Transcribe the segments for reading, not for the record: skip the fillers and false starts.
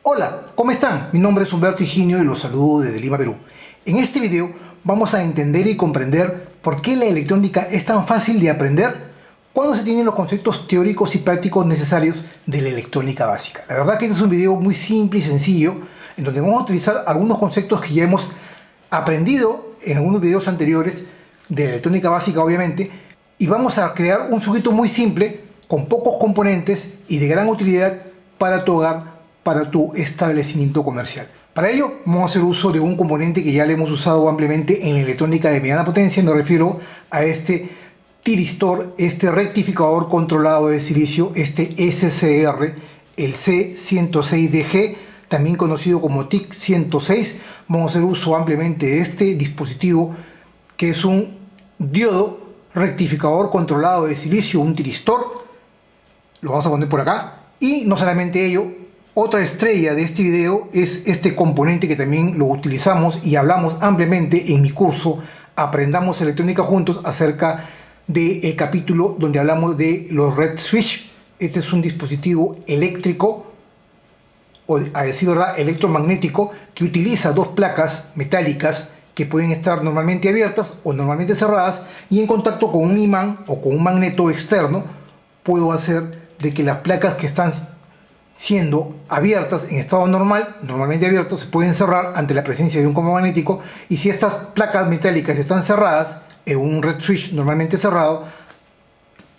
Hola, ¿cómo están? Mi nombre es Humberto Higinio y los saludo desde Lima, Perú. En este video vamos a entender y comprender por qué la electrónica es tan fácil de aprender cuando se tienen los conceptos teóricos y prácticos necesarios de la electrónica básica. La verdad que este es un video muy simple y sencillo en donde vamos a utilizar algunos conceptos que ya hemos aprendido en algunos videos anteriores de la electrónica básica, obviamente, y vamos a crear un circuito muy simple con pocos componentes y de gran utilidad para tu hogar, para tu establecimiento comercial. Para ello vamos a hacer uso de un componente que ya le hemos usado ampliamente en la electrónica de mediana potencia. Me refiero a este tiristor, este rectificador controlado de silicio, este SCR, el C106DG, también conocido como TIC106. Vamos a hacer uso ampliamente de este dispositivo que es un diodo rectificador controlado de silicio, un tiristor. Lo vamos a poner por acá. Y no solamente ello, otra estrella de este video es este componente que también lo utilizamos y hablamos ampliamente en mi curso Aprendamos Electrónica Juntos, acerca del capítulo donde hablamos de los red switch. Este es un dispositivo eléctrico, o a decir verdad, electromagnético, que utiliza dos placas metálicas que pueden estar normalmente abiertas o normalmente cerradas, y en contacto con un imán o con un magneto externo puedo hacer de que las placas que están siendo abiertas en estado normal, normalmente abiertos, se pueden cerrar ante la presencia de un campo magnético, y si estas placas metálicas están cerradas en un red switch normalmente cerrado,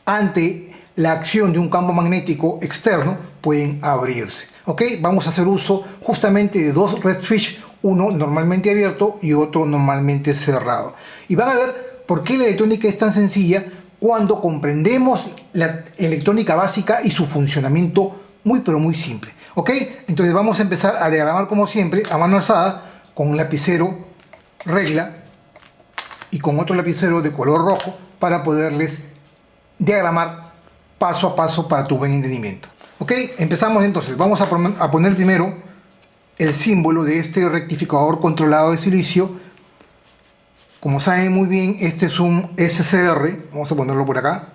ante la acción de un campo magnético externo pueden abrirse. ¿Ok? Vamos a hacer uso justamente de dos red switch, uno normalmente abierto y otro normalmente cerrado. Y van a ver por qué la electrónica es tan sencilla cuando comprendemos la electrónica básica y su funcionamiento muy pero muy simple. ¿Ok? Entonces vamos a empezar a diagramar como siempre a mano alzada con un lapicero regla y con otro lapicero de color rojo para poderles diagramar paso a paso para tu buen entendimiento. ¿Ok? Empezamos entonces. Vamos a poner primero el símbolo de este rectificador controlado de silicio. Como saben muy bien, este es un SCR. Vamos a ponerlo por acá.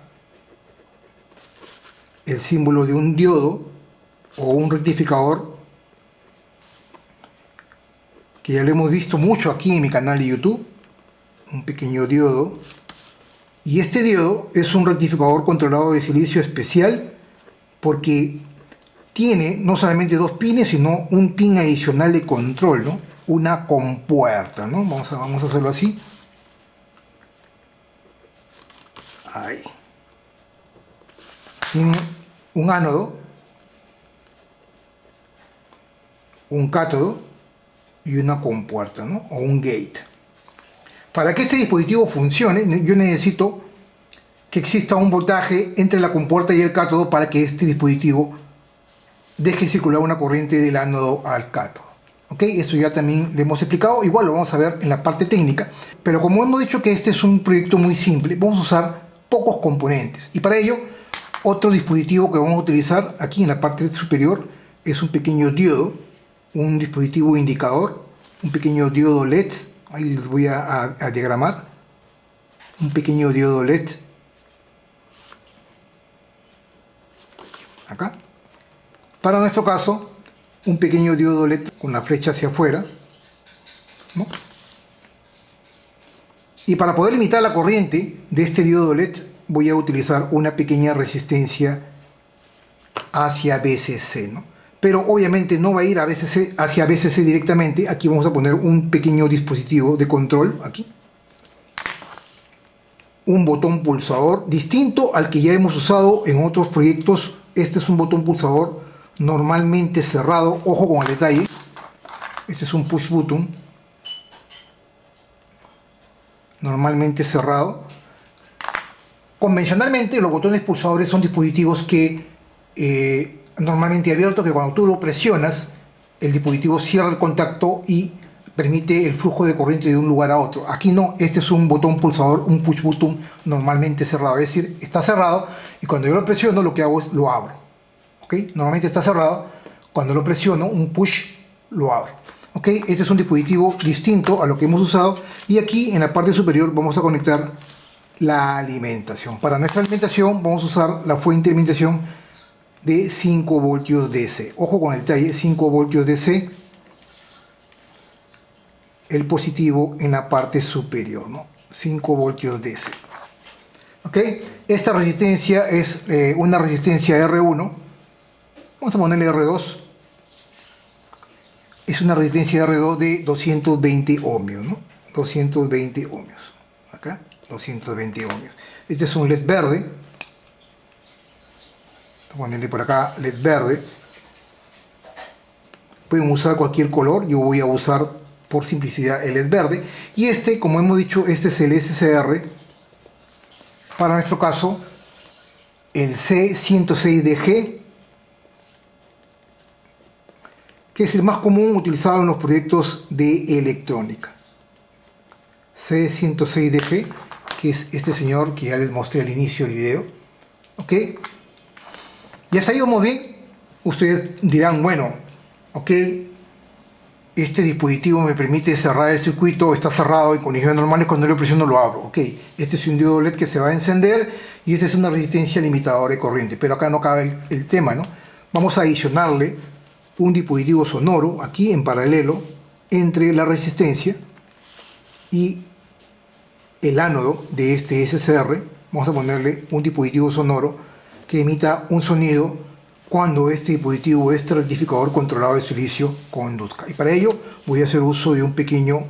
El símbolo de un diodo o un rectificador que ya lo hemos visto mucho aquí en mi canal de YouTube. Un pequeño diodo. Y este diodo es un rectificador controlado de silicio especial porque tiene no solamente dos pines, sino un pin adicional de control, ¿no? Una compuerta, ¿no? Vamos a hacerlo así. Ahí. Tiene un ánodo, un cátodo y una compuerta, ¿no? O un gate. Para que este dispositivo funcione, yo necesito que exista un voltaje entre la compuerta y el cátodo para que este dispositivo deje circular una corriente del ánodo al cátodo. ¿Ok? Esto ya también le hemos explicado, igual lo vamos a ver en la parte técnica, pero como hemos dicho que este es un proyecto muy simple, vamos a usar pocos componentes, y para ello otro dispositivo que vamos a utilizar aquí en la parte superior es un pequeño diodo, un dispositivo indicador, un pequeño diodo LED. Ahí les voy a diagramar un pequeño diodo LED acá. Para nuestro caso, un pequeño diodo LED con la flecha hacia afuera, ¿no? Y para poder limitar la corriente de este diodo LED voy a utilizar una pequeña resistencia hacia VCC, ¿no? Pero obviamente no va a ir hacia VCC directamente. Aquí vamos a poner un pequeño dispositivo de control, aquí. Un botón pulsador distinto al que ya hemos usado en otros proyectos. Este es un botón pulsador normalmente cerrado. Ojo con el detalle. Este es un push button normalmente cerrado. Convencionalmente los botones pulsadores son dispositivos que normalmente abiertos, que cuando tú lo presionas el dispositivo cierra el contacto y permite el flujo de corriente de un lugar a otro. Aquí no, este es un botón pulsador, un push button normalmente cerrado, es decir, está cerrado y cuando yo lo presiono lo que hago es lo abro. ¿Ok? Normalmente está cerrado, cuando lo presiono, un push, lo abro. ¿Ok? Este es un dispositivo distinto a lo que hemos usado, y aquí en la parte superior vamos a conectar la alimentación. Para nuestra alimentación vamos a usar la fuente de alimentación de 5 voltios DC. Ojo con el detalle, 5 voltios DC, el positivo en la parte superior, ¿no? 5 voltios DC. ¿Ok? Esta resistencia es una resistencia R1. Vamos a ponerle R2. Es una resistencia R2 de 220 ohmios, ¿no? 220 ohmios. Acá, 220 ohmios. Este es un LED verde. Voy a ponerle por acá LED verde. Pueden usar cualquier color. Yo voy a usar, por simplicidad, el LED verde. Y este, como hemos dicho, este es el SCR. Para nuestro caso, el C106DG, que es el más común utilizado en los proyectos de electrónica. C106DG, que es este señor que ya les mostré al inicio del video. ¿Ok? Ya sabíamos bien. Ustedes dirán, bueno, ok, este dispositivo me permite cerrar el circuito, está cerrado en condiciones normales, cuando lo presiono lo abro. Ok, este es un diodo LED que se va a encender y esta es una resistencia limitadora de corriente, pero acá no cabe el tema, ¿no? Vamos a adicionarle un dispositivo sonoro aquí en paralelo entre la resistencia y el ánodo de este SCR. Vamos a ponerle un dispositivo sonoro que emita un sonido cuando este dispositivo, este rectificador controlado de silicio, conduzca. Y para ello voy a hacer uso de un pequeño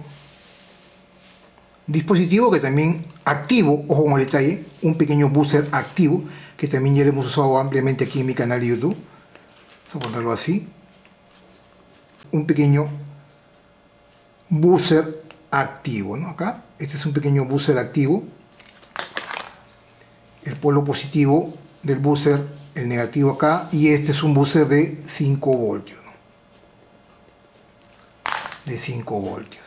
dispositivo que también activo, ojo con el detalle, un pequeño buzzer activo que también ya lo hemos usado ampliamente aquí en mi canal de YouTube. Vamos a ponerlo así. Un pequeño buzzer activo, ¿no? Acá, este es un pequeño buzzer activo. El polo positivo del buzzer, el negativo acá, y este es un buzzer de 5 voltios, ¿no? De 5 voltios.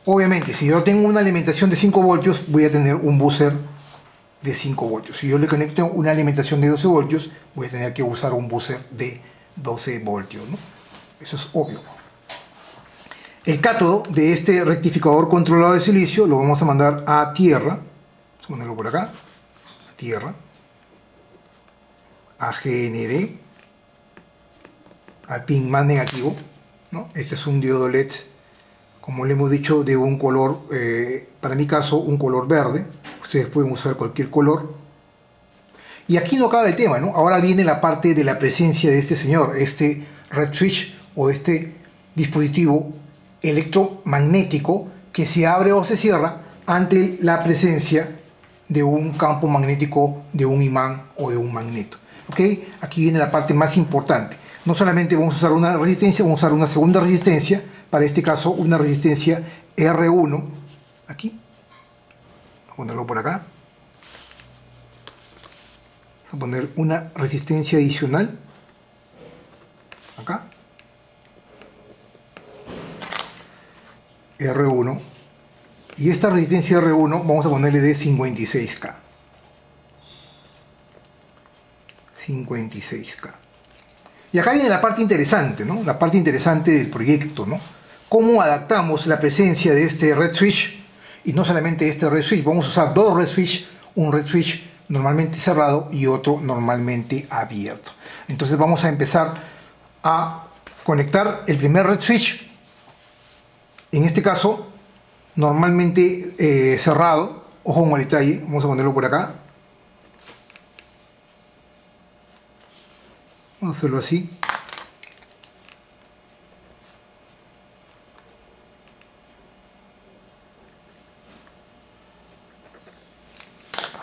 Obviamente, si yo tengo una alimentación de 5 voltios, voy a tener un buzzer de 5 voltios. Si yo le conecto una alimentación de 12 voltios, voy a tener que usar un buzzer de 12 voltios, ¿no? Eso es obvio. El cátodo de este rectificador controlado de silicio lo vamos a mandar a tierra. Vamos a ponerlo por acá. A tierra. A GND. Al pin más negativo, ¿no? Este es un diodo LED, como le hemos dicho, de un color, para mi caso, un color verde. Ustedes pueden usar cualquier color. Y aquí no acaba el tema, ¿no? Ahora viene la parte de la presencia de este señor, este red switch o este dispositivo electromagnético que se abre o se cierra ante la presencia de un campo magnético, de un imán o de un magneto. ¿Ok? Aquí viene la parte más importante. No solamente vamos a usar una resistencia, vamos a usar una segunda resistencia, para este caso una resistencia R1, aquí, voy a ponerlo por acá. A poner una resistencia adicional acá, R1, y esta resistencia R1 vamos a ponerle de 56K. 56K. Y acá viene la parte interesante, ¿no? La parte interesante del proyecto, ¿no? Cómo adaptamos la presencia de este red switch, y no solamente este red switch, vamos a usar dos red switch, un red switch normalmente cerrado y otro normalmente abierto. Entonces vamos a empezar a conectar el primer red switch, en este caso normalmente cerrado, ojo con el detalle, vamos a ponerlo por acá, vamos a hacerlo así,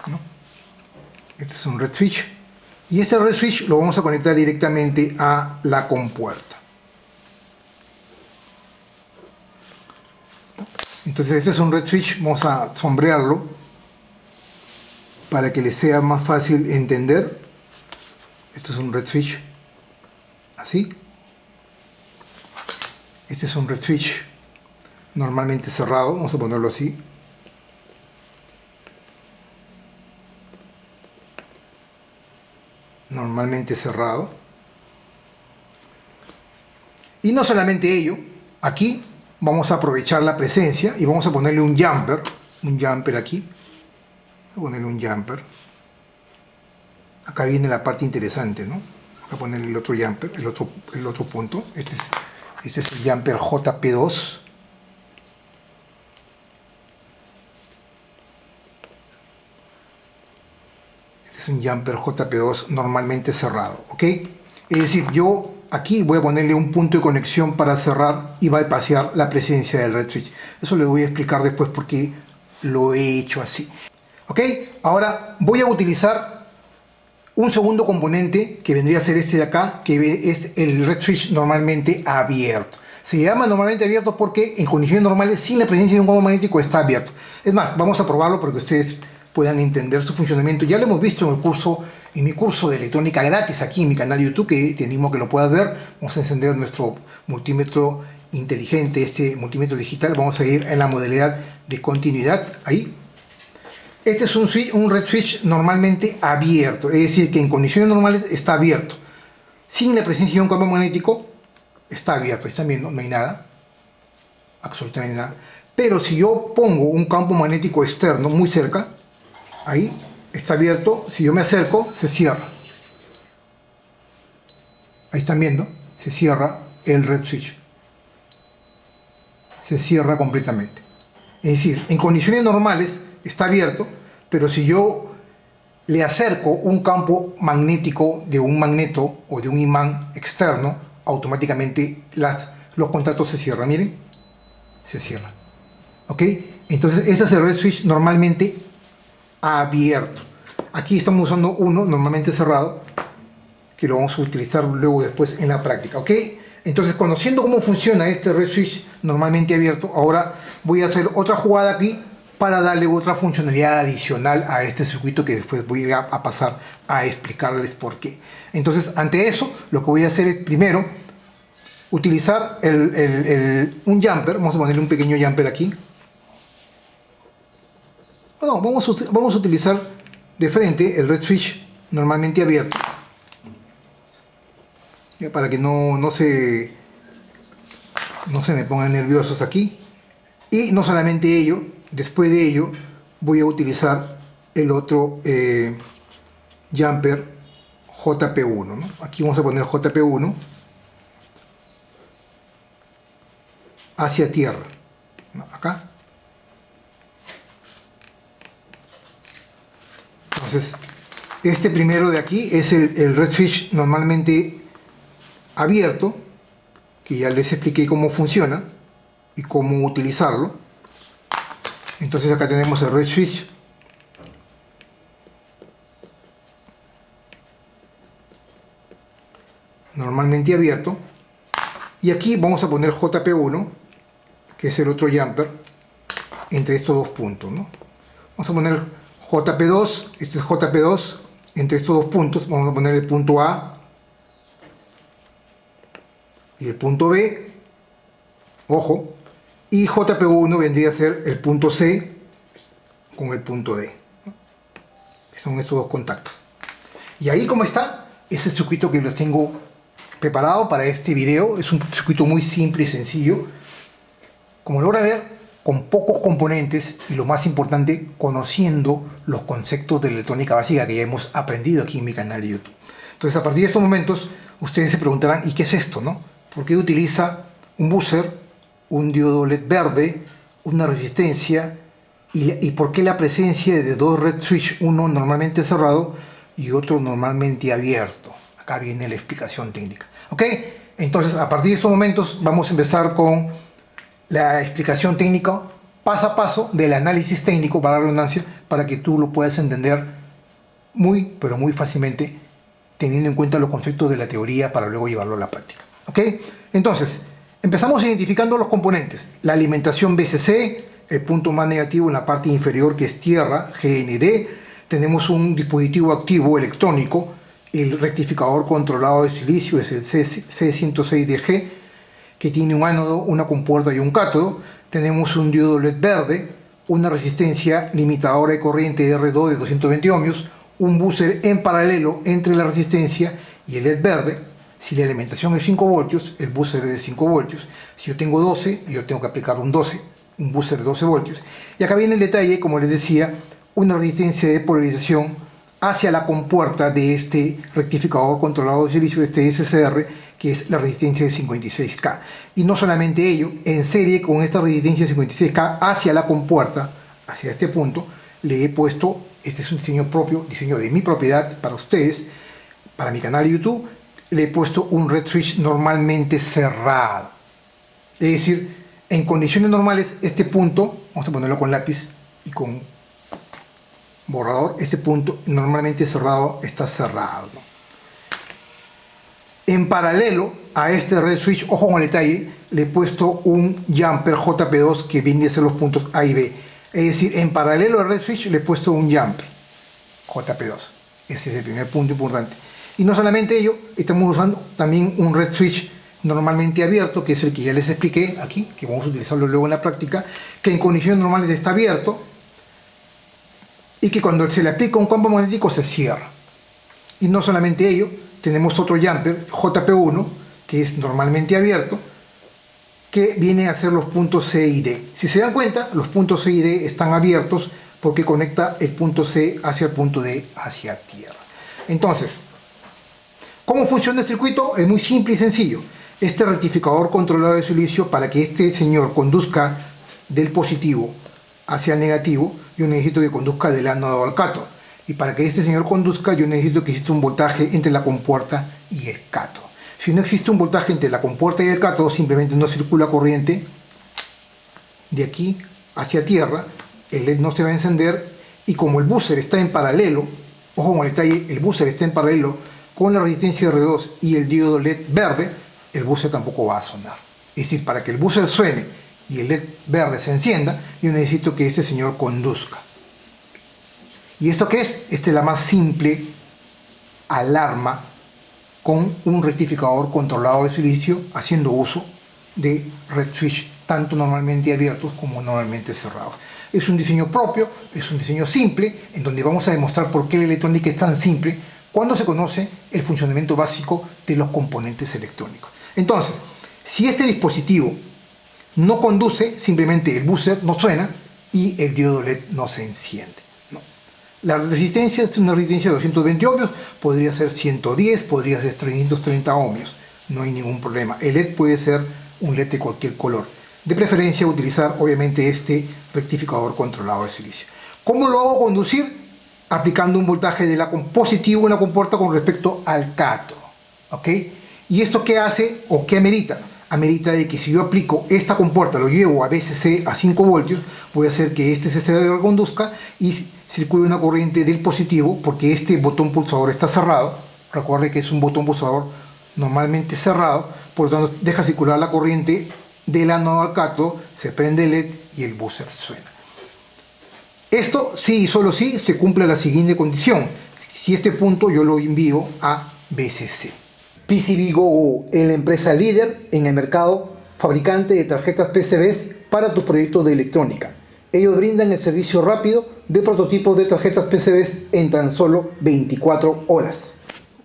¿no? Este es un red switch y este red switch lo vamos a conectar directamente a la compuerta. Entonces este es un red switch, vamos a sombrearlo para que les sea más fácil entender. Esto es un red switch así. Este es un red switch normalmente cerrado, vamos a ponerlo así. Normalmente cerrado. Y no solamente ello, aquí vamos a aprovechar la presencia y vamos a ponerle un jumper aquí. Voy a ponerle un jumper. acá viene la parte interesante, ¿no? Voy a poner el otro jumper, el otro punto. Este es el jumper JP2. Es un jumper JP2 normalmente cerrado, ¿ok? Es decir, yo aquí voy a ponerle un punto de conexión para cerrar y bypassear la presencia del red switch. Eso le voy a explicar después por qué lo he hecho así. ¿Ok? Ahora voy a utilizar un segundo componente que vendría a ser este de acá, que es el red switch normalmente abierto. Se llama normalmente abierto porque en condiciones normales, sin la presencia de un campo magnético, está abierto. Es más, vamos a probarlo para que ustedes puedan entender su funcionamiento. Ya lo hemos visto en mi curso de electrónica gratis aquí en mi canal de YouTube, que te animo a que lo puedas ver. Vamos a encender nuestro multímetro inteligente, este multímetro digital. Vamos a ir en la modalidad de continuidad, ahí. Este es un red switch normalmente abierto, es decir, que en condiciones normales está abierto. Sin la presencia de un campo magnético, está abierto. Están viendo, no hay nada, absolutamente nada. Pero si yo pongo un campo magnético externo muy cerca, ahí está abierto. Si yo me acerco, se cierra. Ahí están viendo, se cierra el red switch. Se cierra completamente. Es decir, en condiciones normales está abierto, pero si yo le acerco un campo magnético de un magneto o de un imán externo, automáticamente los contactos se cierran. Miren, se cierran. ¿Ok? Entonces ese es el red switch normalmente abierto. Aquí estamos usando uno normalmente cerrado, que lo vamos a utilizar luego después en la práctica. ¿Ok? Entonces, conociendo cómo funciona este red switch normalmente abierto, ahora voy a hacer otra jugada aquí para darle otra funcionalidad adicional a este circuito, que después voy a pasar a explicarles por qué. Entonces, ante eso, lo que voy a hacer es primero utilizar un jumper. Vamos a ponerle un pequeño jumper aquí. No, vamos a utilizar de frente el red switch normalmente abierto, para que no se me pongan nerviosos aquí. Y no solamente ello, después de ello voy a utilizar el otro jumper JP1, ¿no? Aquí vamos a poner JP1 hacia tierra, ¿no? Acá. Entonces, este primero de aquí es el red switch normalmente abierto, que ya les expliqué cómo funciona y cómo utilizarlo. Entonces acá tenemos el red switch normalmente abierto, y aquí vamos a poner JP1, que es el otro jumper, entre estos dos puntos, ¿no? Vamos a poner JP2, este es JP2, entre estos dos puntos vamos a poner el punto A y el punto B, ojo, y JP1 vendría a ser el punto C con el punto D, ¿no? Son estos dos contactos. Y ahí, como está, es el circuito que les tengo preparado para este video. Es un circuito muy simple y sencillo, como logra ver, con pocos componentes, y lo más importante, conociendo los conceptos de electrónica básica que ya hemos aprendido aquí en mi canal de YouTube. Entonces, a partir de estos momentos, ustedes se preguntarán, ¿y qué es esto, no? ¿Por qué utiliza un buzzer, un diodo LED verde, una resistencia, y por qué la presencia de dos red switch, uno normalmente cerrado y otro normalmente abierto? Acá viene la explicación técnica. ¿Ok? Entonces, a partir de estos momentos, vamos a empezar con la explicación técnica paso a paso del análisis técnico, para la redundancia, para que tú lo puedas entender muy, pero muy fácilmente, teniendo en cuenta los conceptos de la teoría para luego llevarlo a la práctica. ¿Ok? Entonces, empezamos identificando los componentes. La alimentación VCC, el punto más negativo en la parte inferior, que es tierra, GND. Tenemos un dispositivo activo electrónico, el rectificador controlado de silicio, es el C106DG, que tiene un ánodo, una compuerta y un cátodo. Tenemos un diodo LED verde, una resistencia limitadora de corriente R2 de 220 ohmios, un buzzer en paralelo entre la resistencia y el LED verde. Si la alimentación es 5 voltios, el buzzer es de 5 voltios. Si yo tengo 12, yo tengo que aplicar un buzzer de 12 voltios. Y acá viene el detalle, como les decía, una resistencia de polarización hacia la compuerta de este rectificador controlado de silicio, este SCR, que es la resistencia de 56K. Y no solamente ello, en serie con esta resistencia de 56K hacia la compuerta, hacia este punto, le he puesto, este es un diseño propio, diseño de mi propiedad para ustedes, para mi canal de YouTube, le he puesto un red switch normalmente cerrado. Es decir, en condiciones normales, este punto, vamos a ponerlo con lápiz y con borrador, este punto normalmente cerrado está cerrado, ¿no? En paralelo a este red switch, ojo con el detalle, le he puesto un jumper JP2 que viene a ser los puntos A y B. Es decir, en paralelo al red switch le he puesto un jumper JP2. Ese es el primer punto importante. Y no solamente ello, estamos usando también un red switch normalmente abierto, que es el que ya les expliqué aquí, que vamos a utilizarlo luego en la práctica, que en condiciones normales está abierto y que cuando se le aplica un campo magnético se cierra. Y no solamente ello, tenemos otro jumper JP1 que es normalmente abierto, que viene a ser los puntos C y D. Si se dan cuenta, los puntos C y D están abiertos porque conecta el punto C hacia el punto D hacia tierra. Entonces, ¿cómo funciona el circuito? Es muy simple y sencillo. Este rectificador controlado de silicio, para que este señor conduzca del positivo hacia el negativo, yo necesito que conduzca del ánodo al cátodo. Y para que este señor conduzca, yo necesito que exista un voltaje entre la compuerta y el cátodo. Si no existe un voltaje entre la compuerta y el cátodo, simplemente no circula corriente de aquí hacia tierra, el LED no se va a encender, y como el buzzer está en paralelo, ojo con el detalle, el buzzer está en paralelo con la resistencia R2 y el diodo LED verde, el buzzer tampoco va a sonar. Es decir, para que el buzzer suene y el LED verde se encienda, yo necesito que este señor conduzca. ¿Y esto qué es? Esta es la más simple alarma con un rectificador controlado de silicio haciendo uso de red switch, tanto normalmente abiertos como normalmente cerrados. Es un diseño propio, es un diseño simple, en donde vamos a demostrar por qué la electrónica es tan simple cuando se conoce el funcionamiento básico de los componentes electrónicos. Entonces, si este dispositivo no conduce, simplemente el buzzer no suena y el diodo LED no se enciende. La resistencia es una resistencia de 220 ohmios, podría ser 110, podría ser 330 ohmios, no hay ningún problema. El LED puede ser un LED de cualquier color. De preferencia utilizar obviamente este rectificador controlado de silicio. ¿Cómo lo hago conducir? Aplicando un voltaje de positivo en la compuerta con respecto al cátodo. ¿Ok? ¿Y esto qué hace o qué amerita? Amerita de que si yo aplico esta compuerta, lo llevo a VCC a 5 voltios, voy a hacer que este se reconduzca y circule una corriente del positivo, porque este botón pulsador está cerrado. Recuerde que es un botón pulsador normalmente cerrado, por lo tanto deja circular la corriente del ánodo al cátodo, se prende el LED y el buzzer suena. Esto sí y solo si se cumple la siguiente condición: si este punto yo lo envío a VCC. PCBGoGo es la empresa líder en el mercado fabricante de tarjetas PCBs para tus proyectos de electrónica. Ellos brindan el servicio rápido de prototipos de tarjetas PCBs en tan solo 24 horas.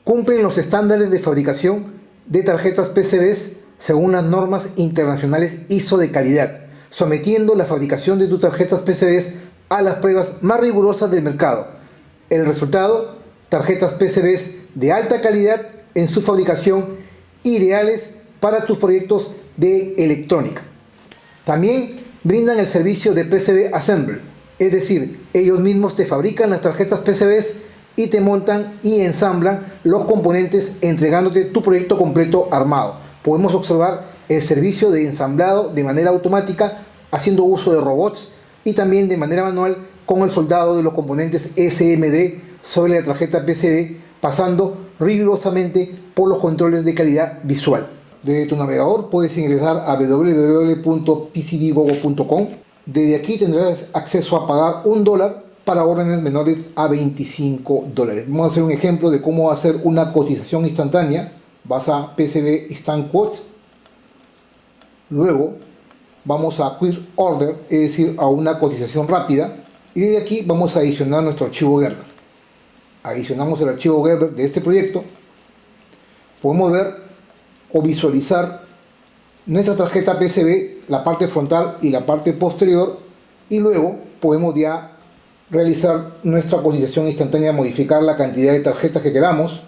Cumplen los estándares de fabricación de tarjetas PCBs según las normas internacionales ISO de calidad, sometiendo la fabricación de tus tarjetas PCBs a las pruebas más rigurosas del mercado. El resultado: tarjetas PCBs de alta calidad en su fabricación, ideales para tus proyectos de electrónica. También brindan el servicio de PCB Assembly, es decir, ellos mismos te fabrican las tarjetas PCBs y te montan y ensamblan los componentes entregándote tu proyecto completo armado. Podemos observar el servicio de ensamblado de manera automática haciendo uso de robots y también de manera manual con el soldado de los componentes SMD sobre la tarjeta PCB, pasando rigurosamente por los controles de calidad visual. Desde tu navegador puedes ingresar a www.pcbgogo.com. Desde aquí tendrás acceso a pagar $1 para órdenes menores a $25. Vamos a hacer un ejemplo de cómo hacer una cotización instantánea. Vas a PCB Instant Quote. Luego vamos a Quick Order, es decir, a una cotización rápida. Y desde aquí vamos a adicionar nuestro archivo Gerber. Adicionamos el archivo Gerber de este proyecto. Podemos ver o visualizar nuestra tarjeta PCB, la parte frontal y la parte posterior, y luego podemos ya realizar nuestra cotización instantánea, modificar la cantidad de tarjetas que queramos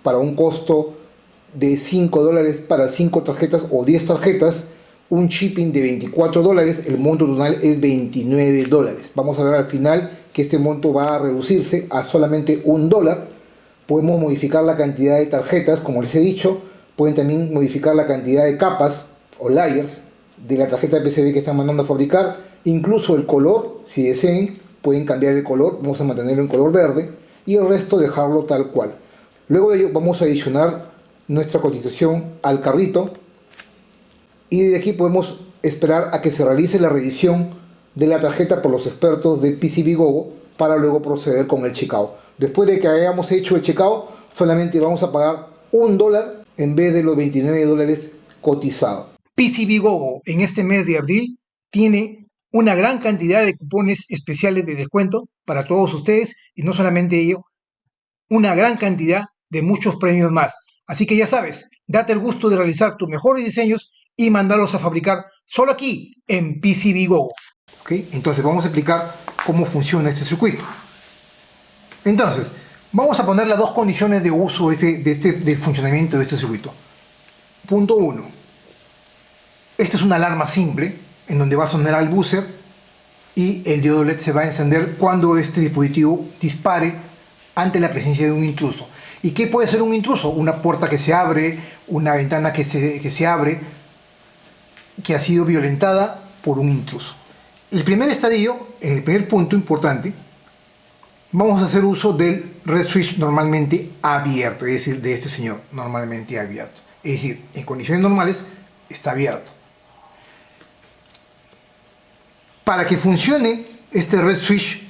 para un costo de $5 para 5 tarjetas o 10 tarjetas, un shipping de $24, el monto total es $29. Vamos a ver al final que este monto va a reducirse a solamente $1. Podemos modificar la cantidad de tarjetas, como les he dicho. Pueden también modificar la cantidad de capas o layers de la tarjeta de PCB que están mandando a fabricar. Incluso el color, si deseen, pueden cambiar el color. Vamos a mantenerlo en color verde y el resto dejarlo tal cual. Luego de ello vamos a adicionar nuestra cotización al carrito y de aquí podemos esperar a que se realice la revisión de la tarjeta por los expertos de PCBGoGo para luego proceder con el checkout. Después de que hayamos hecho el checkout, solamente vamos a pagar $1 en vez de los $29 cotizados. PCBGoGo en este mes de abril tiene una gran cantidad de cupones especiales de descuento para todos ustedes y no solamente ello, una gran cantidad de muchos premios más. Así que ya sabes, date el gusto de realizar tus mejores diseños y mandarlos a fabricar solo aquí en PCBGoGo. ¿Okay? Entonces vamos a explicar cómo funciona este circuito. Entonces, vamos a poner las dos condiciones de uso del funcionamiento de este circuito. Punto 1. Esta es una alarma simple en donde va a sonar al buzzer y el diodo LED se va a encender cuando este dispositivo dispare ante la presencia de un intruso. ¿Y qué puede ser un intruso? Una puerta que se abre, una ventana que se abre, que ha sido violentada por un intruso. El primer estadio, en el primer punto importante, vamos a hacer uso del red switch normalmente abierto, es decir, de este señor normalmente abierto. Es decir, en condiciones normales está abierto. Para que funcione este red switch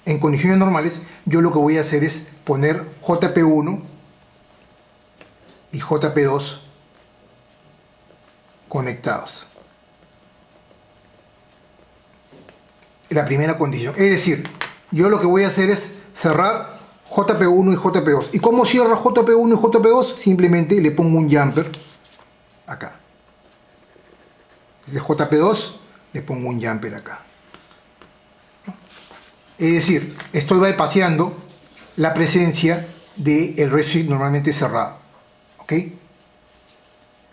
en condiciones normales, yo lo que voy a hacer es poner JP1 y JP2 conectados. La primera condición. Es decir, yo lo que voy a hacer es cerrar JP1 y JP2. ¿Y cómo cierro JP1 y JP2? Simplemente le pongo un jumper acá. De JP2 le pongo un jumper acá. Es decir, estoy bypassando la presencia del red switch normalmente cerrado. ¿Ok?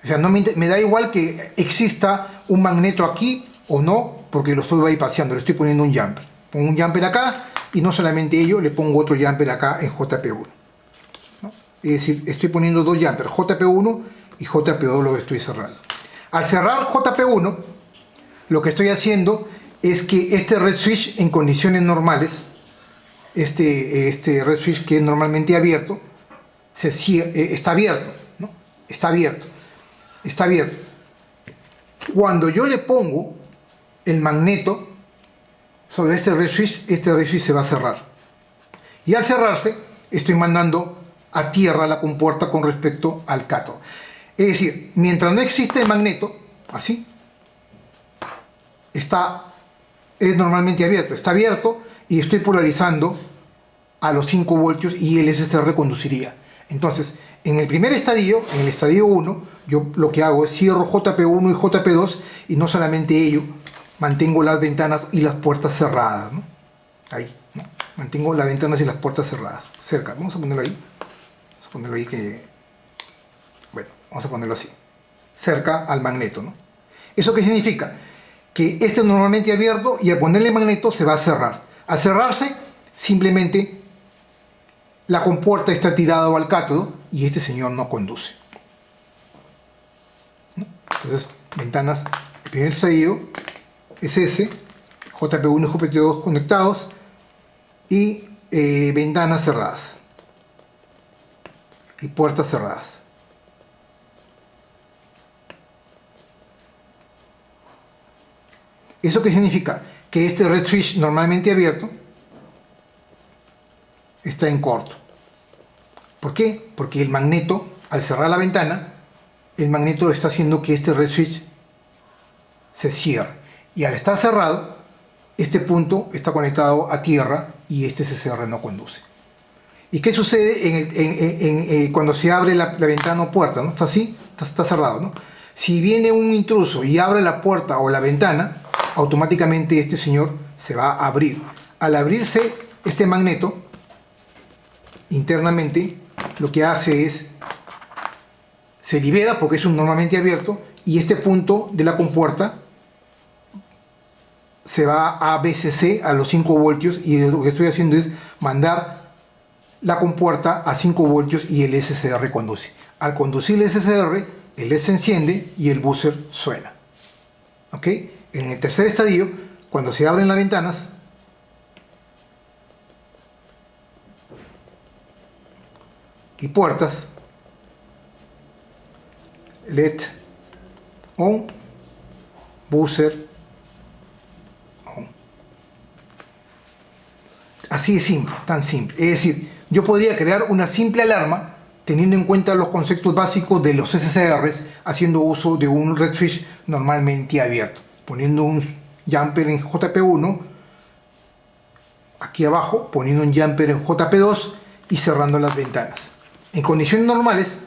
O sea, no me da igual que exista un magneto aquí o no, porque lo estoy bypassando, le estoy poniendo un jumper. Pongo un jumper acá y no solamente ello, le pongo otro jumper acá en JP1. ¿No? Es decir, estoy poniendo dos jumpers, JP1 y JP2 lo estoy cerrando. Al cerrar JP1, lo que estoy haciendo es que este red switch en condiciones normales, este red switch que es normalmente abierto, está abierto, ¿no? Está abierto. Cuando yo le pongo el magneto sobre este red switch se va a cerrar. Y al cerrarse, estoy mandando a tierra la compuerta con respecto al cátodo. Es decir, mientras no existe el magneto, así, es normalmente abierto, está abierto y estoy polarizando a los 5 voltios y el SSR conduciría. Entonces, en el primer estadio, en el estadio 1, yo lo que hago es cierro JP1 y JP2 y no solamente ello, mantengo las ventanas y las puertas cerradas, ¿no? Ahí, ¿no? Mantengo las ventanas y las puertas cerradas, cerca. Vamos a ponerlo ahí. Vamos a ponerlo ahí bueno, vamos a ponerlo así. Cerca al magneto, ¿no? ¿Eso qué significa? Que este es normalmente abierto y al ponerle magneto se va a cerrar. Al cerrarse, simplemente la compuerta está tirada al cátodo y este señor no conduce. ¿No? Entonces, ventanas, el primer estadio es ese, JP1 y JP2 conectados y ventanas cerradas y puertas cerradas. ¿Eso qué significa? Que este red switch normalmente abierto está en corto. ¿Por qué? Porque el magneto, al cerrar la ventana, el magneto está haciendo que este red switch se cierre. Y al estar cerrado, este punto está conectado a tierra y este SSR no conduce. ¿Y qué sucede cuando se abre la ventana o puerta? ¿No? Está así, está cerrado, ¿no? Si viene un intruso y abre la puerta o la ventana, automáticamente este señor se va a abrir. Al abrirse este magneto, internamente, lo que hace es, se libera porque es un normalmente abierto, y este punto de la compuerta se va a VCC a los 5 voltios, y lo que estoy haciendo es mandar la compuerta a 5 voltios y el SCR conduce. Al conducir el SCR, el LED se enciende y el buzzer suena. ¿Ok? En el tercer estadio, cuando se abren las ventanas, y puertas, LED on, buzzer on. Así de simple, tan simple. Es decir, yo podría crear una simple alarma teniendo en cuenta los conceptos básicos de los SCRs, haciendo uso de un redfish normalmente abierto, poniendo un jumper en JP1, aquí abajo poniendo un jumper en JP2 y cerrando las ventanas. En condiciones normales,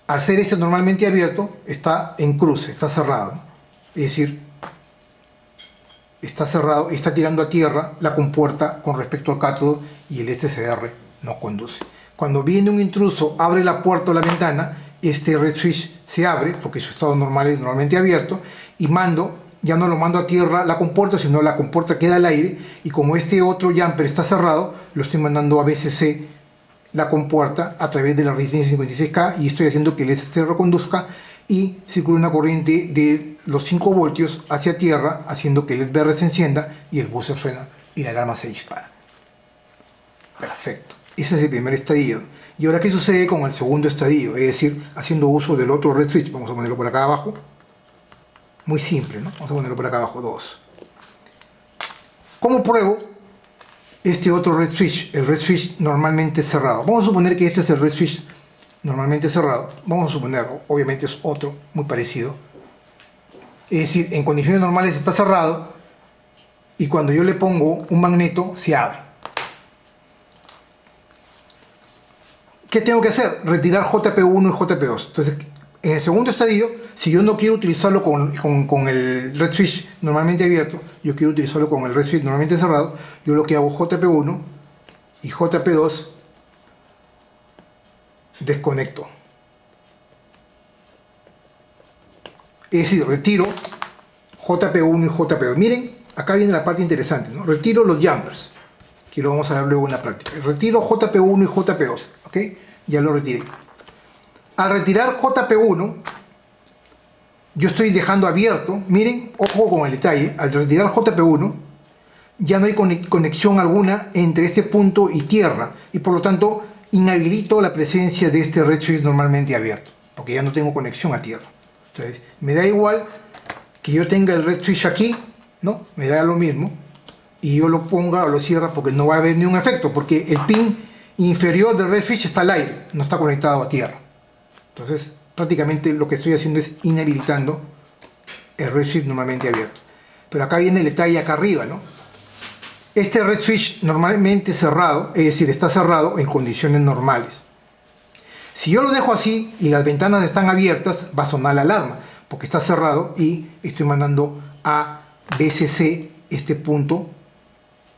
al ser este normalmente abierto, está en cruce, está cerrado, ¿no? Es decir, está cerrado y está tirando a tierra la compuerta con respecto al cátodo, y el SCR no conduce. Cuando viene un intruso, abre la puerta o la ventana, este redfish se abre, porque su estado normal es normalmente abierto, y ya no lo mando a tierra la compuerta, sino la compuerta queda al aire, y como este otro jumper está cerrado, lo estoy mandando a VCC la compuerta a través de la resistencia 56K, y estoy haciendo que el SCR conduzca y circule una corriente de los 5 voltios hacia tierra, haciendo que el LED verde se encienda y el buzzer suena y la alarma se dispara. Perfecto. Ese es el primer estadio. Y ahora, ¿qué sucede con el segundo estadio? Es decir, haciendo uso del otro redfish. Vamos a ponerlo por acá abajo. Muy simple, ¿no? Vamos a ponerlo por acá abajo, 2. ¿Cómo pruebo este otro redfish? El redfish normalmente cerrado. Vamos a suponer que este es el redfish normalmente cerrado. Vamos a suponer, obviamente es otro muy parecido. Es decir, en condiciones normales está cerrado, y cuando yo le pongo un magneto se abre. ¿Qué tengo que hacer? Retirar JP1 y JP2. Entonces, en el segundo estadio, si yo no quiero utilizarlo con el redfish normalmente abierto, yo quiero utilizarlo con el redfish normalmente cerrado, yo lo que hago JP1 y JP2 desconecto. Es decir, retiro JP1 y JP2. Miren, acá viene la parte interesante, ¿no? Retiro los jumpers, que lo vamos a ver luego en la práctica. Retiro JP1 y JP2, ¿ok? Ya lo retiré. Al retirar JP1, yo estoy dejando abierto, miren, ojo con el detalle, al retirar JP1, ya no hay conexión alguna entre este punto y tierra, y por lo tanto inhabilito la presencia de este redfish normalmente abierto, porque ya no tengo conexión a tierra. Entonces, me da igual que yo tenga el redfish aquí, ¿no? Me da lo mismo, y yo lo ponga o lo cierre, porque no va a haber ni un efecto, porque el pin inferior del redfish está al aire, no está conectado a tierra. Entonces, prácticamente lo que estoy haciendo es inhabilitando el redfish normalmente abierto. Pero acá viene el detalle acá arriba, ¿no? Este redfish normalmente cerrado, es decir, está cerrado en condiciones normales. Si yo lo dejo así y las ventanas están abiertas, va a sonar la alarma, porque está cerrado y estoy mandando a VCC este punto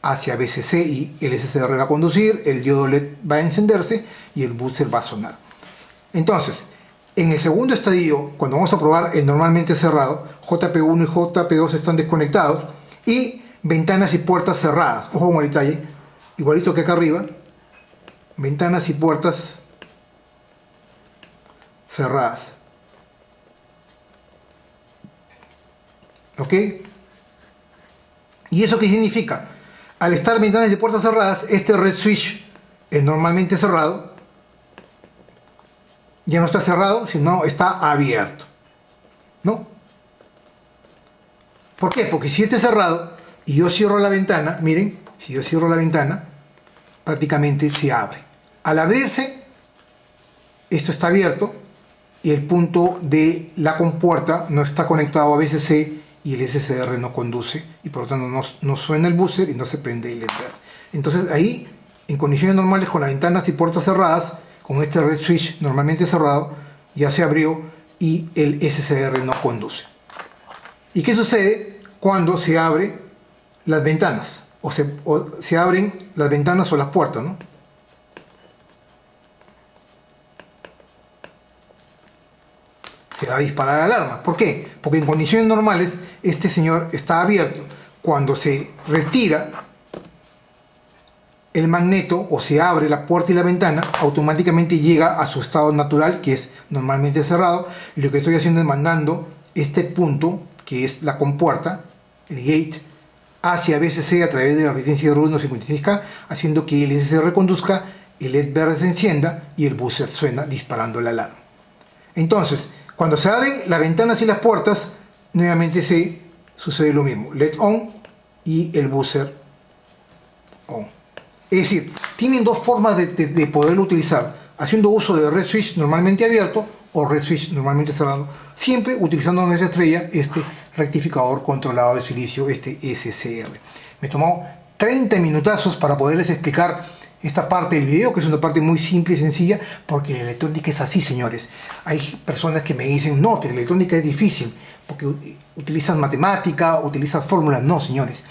hacia VCC, y el SCR va a conducir, el diodo LED va a encenderse y el buzzer va a sonar. Entonces, en el segundo estadio, cuando vamos a probar el normalmente cerrado, JP1 y JP2 están desconectados y ventanas y puertas cerradas. Ojo con el detalle, igualito que acá arriba, ventanas y puertas cerradas. ¿Ok? ¿Y eso qué significa? Al estar ventanas y puertas cerradas, este redfish, el normalmente cerrado, ya no está cerrado, sino está abierto, ¿no? ¿Por qué? Porque si este es cerrado y yo cierro la ventana, miren, si yo cierro la ventana, prácticamente se abre. Al abrirse, esto está abierto y el punto de la compuerta no está conectado a VCC y el SCR no conduce, y por lo tanto no suena el buzzer y no se prende el LED verde. Entonces ahí, en condiciones normales, con las ventanas y puertas cerradas, con este redfish normalmente cerrado, ya se abrió y el SCR no conduce. ¿Y qué sucede cuando se abre las ventanas, o se abren las ventanas o las puertas, ¿no? Se va a disparar la alarma. ¿Por qué? Porque en condiciones normales este señor está abierto. Cuando se retira el magneto o se abre la puerta y la ventana, automáticamente llega a su estado natural, que es normalmente cerrado. Y lo que estoy haciendo es mandando este punto, que es la compuerta, el gate, hacia BCC a través de la resistencia de Arduino 56K, haciendo que el SSR reconduzca, el LED verde se encienda y el buzzer suena disparando la alarma. Entonces, cuando se abren las ventanas y las puertas, nuevamente sucede lo mismo. LED on y el buzzer on. Es decir, tienen dos formas de poderlo utilizar. Haciendo uso de red switch normalmente abierto o red switch normalmente cerrado. Siempre utilizando nuestra estrella este rectificador controlado de silicio, este SSR. Me tomó 30 minutazos para poderles explicar esta parte del video, que es una parte muy simple y sencilla, porque la electrónica es así, señores. Hay personas que me dicen, no, pero la electrónica es difícil, porque utilizan matemática, utilizan fórmulas. No, señores.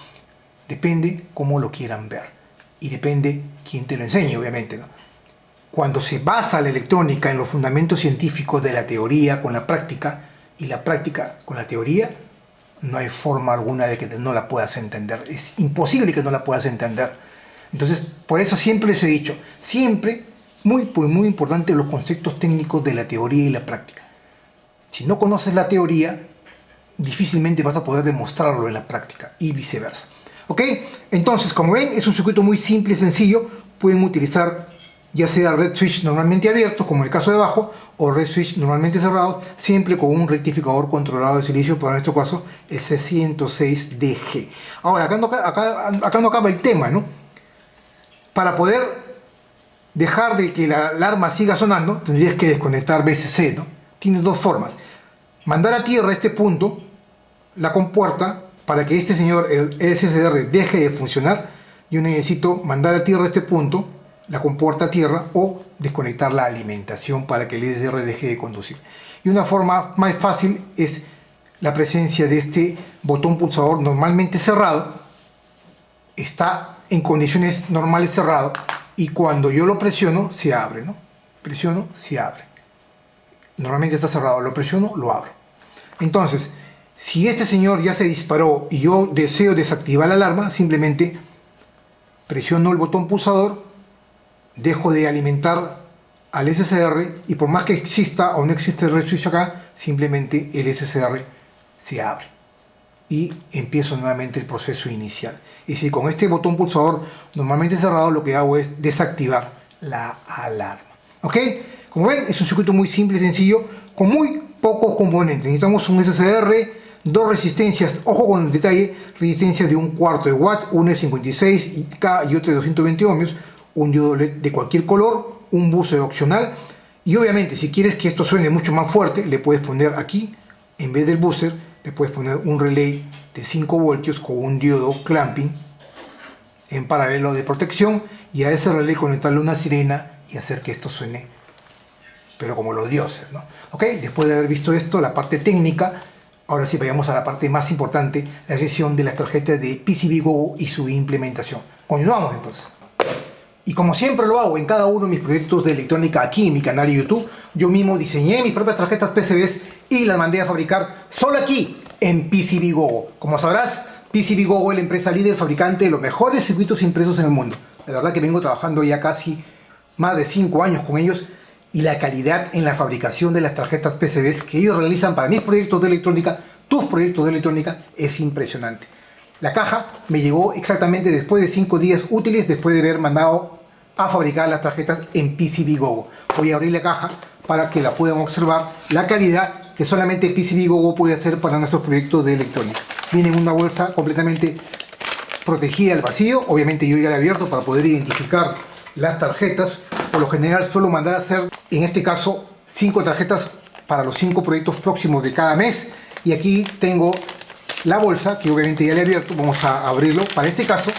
Depende cómo lo quieran ver. Y depende quién te lo enseñe, obviamente, ¿no? Cuando se basa la electrónica en los fundamentos científicos de la teoría con la práctica, y la práctica con la teoría, no hay forma alguna de que no la puedas entender. Es imposible que no la puedas entender. Entonces, por eso siempre les he dicho, siempre, muy importante los conceptos técnicos de la teoría y la práctica. Si no conoces la teoría, difícilmente vas a poder demostrarlo en la práctica y viceversa. ¿Ok? Entonces, como ven, es un circuito muy simple y sencillo. Pueden utilizar ya sea red switch normalmente abierto, como en el caso de abajo, o red switch normalmente cerrado, siempre con un rectificador controlado de silicio, para nuestro caso, el C106DG. Ahora, acá no acaba el tema, ¿no? Para poder dejar de que la alarma siga sonando, tendrías que desconectar BCC, ¿no? Tiene dos formas. Mandar a tierra este punto, la compuerta, para que este señor, el SSR, deje de funcionar. Yo necesito mandar a tierra este punto, la compuerta a tierra, o desconectar la alimentación para que el SSR deje de conducir. Y una forma más fácil es la presencia de este botón pulsador normalmente cerrado. Está en condiciones normales cerrado, y cuando yo lo presiono se abre, ¿no? Presiono, se abre. Normalmente está cerrado, lo presiono, lo abro. Entonces, si este señor ya se disparó y yo deseo desactivar la alarma, simplemente presiono el botón pulsador, dejo de alimentar al SSR, y por más que exista o no exista el red switch acá, simplemente el SSR se abre y empiezo nuevamente el proceso inicial. Y si con este botón pulsador normalmente cerrado, lo que hago es desactivar la alarma. ¿Ok? Como ven, es un circuito muy simple y sencillo, con muy pocos componentes. Necesitamos un SSR, dos resistencias, ojo con el detalle, resistencias de 1/4 de watt, una de 56K y otra de 220 ohmios, un diodo LED de cualquier color, un buzzer opcional, y obviamente si quieres que esto suene mucho más fuerte, le puedes poner aquí, en vez del buzzer, le puedes poner un relay de 5 voltios con un diodo clamping en paralelo de protección, y a ese relay conectarle una sirena y hacer que esto suene, pero como los dioses, ¿no? Ok, después de haber visto esto, la parte técnica, ahora sí vayamos a la parte más importante, la sesión de las tarjetas de PCBWo y su implementación. Continuamos entonces. Y como siempre lo hago en cada uno de mis proyectos de electrónica aquí en mi canal de YouTube, yo mismo diseñé mis propias tarjetas PCBs y las mandé a fabricar solo aquí en PCBWo. Como sabrás, PCBWo es la empresa líder fabricante de los mejores circuitos impresos en el mundo. La verdad que vengo trabajando ya casi más de 5 años con ellos, y la calidad en la fabricación de las tarjetas PCBs que ellos realizan para mis proyectos de electrónica, tus proyectos de electrónica, es impresionante. La caja me llegó exactamente después de 5 días útiles, después de haber mandado a fabricar las tarjetas en PCBWo. Voy a abrir la caja para que la puedan observar, la calidad que solamente PCBWo puede hacer para nuestros proyectos de electrónica. Viene en una bolsa completamente protegida al vacío. Obviamente yo ya la he abierto para poder identificar las tarjetas. Por lo general suelo mandar a hacer, en este caso, 5 tarjetas para los 5 proyectos próximos de cada mes. Y aquí tengo la bolsa, que obviamente ya la he abierto. Vamos a abrirlo. Para este caso,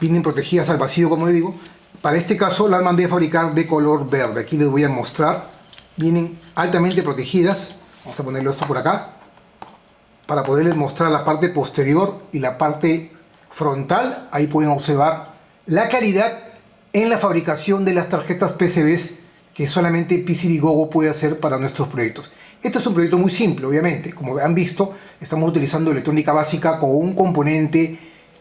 vienen protegidas al vacío, como les digo. Para este caso las mandé a fabricar de color verde. Aquí les voy a mostrar. Vienen altamente protegidas. Vamos a ponerlo esto por acá, para poderles mostrar la parte posterior y la parte frontal. Ahí pueden observar la calidad en la fabricación de las tarjetas PCBs que solamente PCBGoGo puede hacer para nuestros proyectos. Este es un proyecto muy simple, obviamente. Como han visto, estamos utilizando electrónica básica con un componente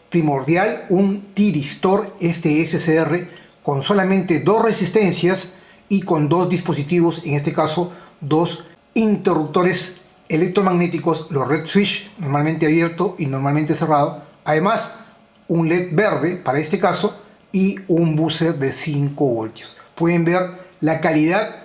primordial, un tiristor SCR, con solamente 2 resistencias y con 2 dispositivos, en este caso 2 interruptores electromagnéticos, los red switch, normalmente abierto y normalmente cerrado. Además, un LED verde para este caso y un buzzer de 5 voltios. Pueden ver la calidad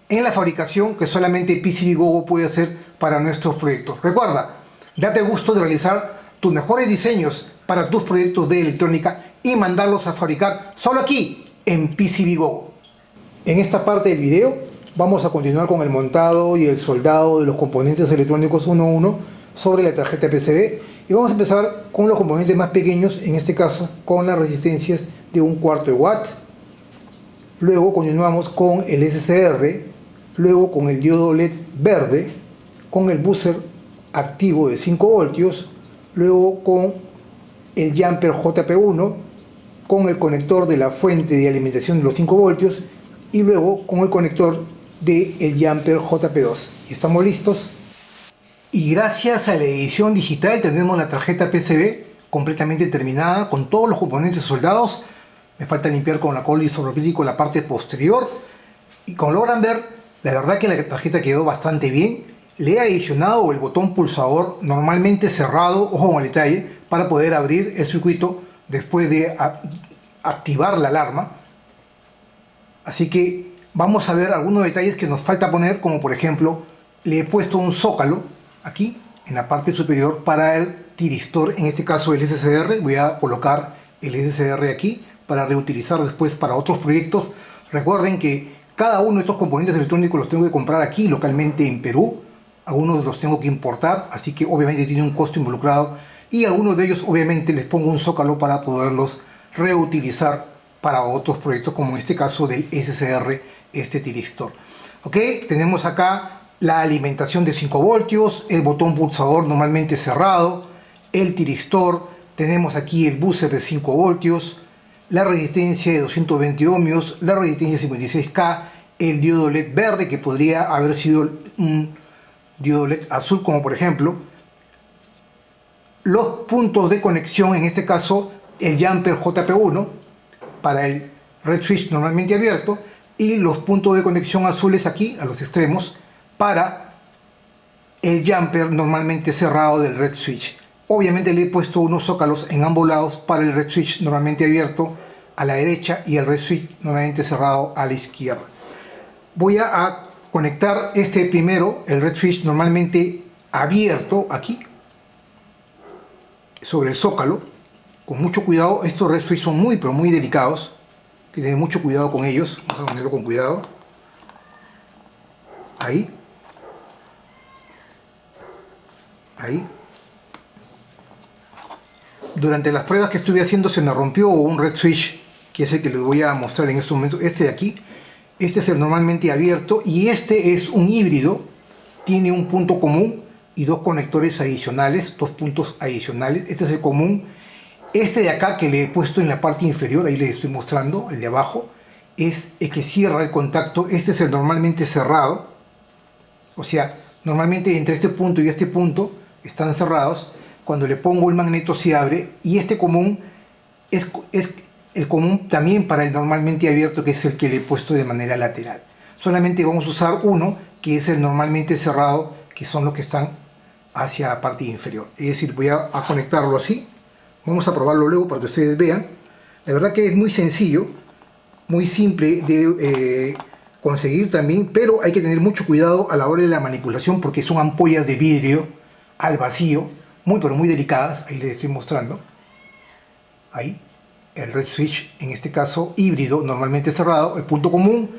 en la fabricación que solamente PCBGoGo puede hacer para nuestros proyectos. Recuerda, date el gusto de realizar tus mejores diseños para tus proyectos de electrónica y mandarlos a fabricar solo aquí en PCBGoGo. En esta parte del video vamos a continuar con el montado y el soldado de los componentes electrónicos uno a uno sobre la tarjeta PCB, y vamos a empezar con los componentes más pequeños, en este caso con las resistencias de 1/4 de watt. Luego continuamos con el SCR, luego con el diodo LED verde, con el buzzer activo de 5 voltios, luego con el jumper JP1, con el conector de la fuente de alimentación de los 5 voltios y luego con el conector del jumper JP2. Y estamos listos. Y gracias a la edición digital tenemos la tarjeta PCB completamente terminada con todos los componentes soldados. Me falta limpiar con alcohol isopropílico la parte posterior. Y como logran ver, la verdad que la tarjeta quedó bastante bien. Le he adicionado el botón pulsador normalmente cerrado, ojo con el detalle, para poder abrir el circuito después de activar la alarma. Así que vamos a ver algunos detalles que nos falta poner, como por ejemplo, le he puesto un zócalo aquí en la parte superior para el tiristor, en este caso el SCR. Voy a colocar el SCR aquí para reutilizar después para otros proyectos. Recuerden que cada uno de estos componentes electrónicos los tengo que comprar aquí localmente en Perú. Algunos los tengo que importar, así que obviamente tiene un costo involucrado, y algunos de ellos obviamente les pongo un zócalo para poderlos reutilizar para otros proyectos, como en este caso del SCR, este tiristor. Ok, tenemos acá la alimentación de 5 voltios, el botón pulsador normalmente cerrado, el tiristor, tenemos aquí el buzzer de 5 voltios, la resistencia de 220 ohmios, la resistencia 56K, el diodo LED verde, que podría haber sido un diodo LED azul, como por ejemplo, los puntos de conexión, en este caso el jumper JP1 para el red switch normalmente abierto, y los puntos de conexión azules aquí a los extremos para el jumper normalmente cerrado del red switch. Obviamente le he puesto unos zócalos en ambos lados para el red switch normalmente abierto a la derecha y el red switch normalmente cerrado a la izquierda. Voy a conectar este primero, el red switch normalmente abierto aquí sobre el zócalo, con mucho cuidado. Estos red switch son muy pero muy delicados, que tener mucho cuidado con ellos. Vamos a ponerlo con cuidado. Ahí. Ahí. Durante las pruebas que estuve haciendo se me rompió un red switch, que es el que les voy a mostrar en este momento. Este de aquí. Este es el normalmente abierto, y este es un híbrido. Tiene un punto común y 2 conectores adicionales, 2 puntos adicionales. Este es el común. Este de acá, que le he puesto en la parte inferior, ahí les estoy mostrando, el de abajo, es el que cierra el contacto. Este es el normalmente cerrado. O sea, normalmente entre este punto y este punto están cerrados. Cuando le pongo el magneto se abre, y este común es el común también para el normalmente abierto, que es el que le he puesto de manera lateral. Solamente vamos a usar uno, que es el normalmente cerrado, que son los que están hacia la parte inferior. Es decir, voy a conectarlo así. Vamos a probarlo luego para que ustedes vean. La verdad que es muy sencillo, muy simple de conseguir también, pero hay que tener mucho cuidado a la hora de la manipulación, porque son ampollas de vidrio al vacío, muy pero muy delicadas. Ahí les estoy mostrando. Ahí, el red switch, en este caso híbrido, normalmente cerrado. El punto común,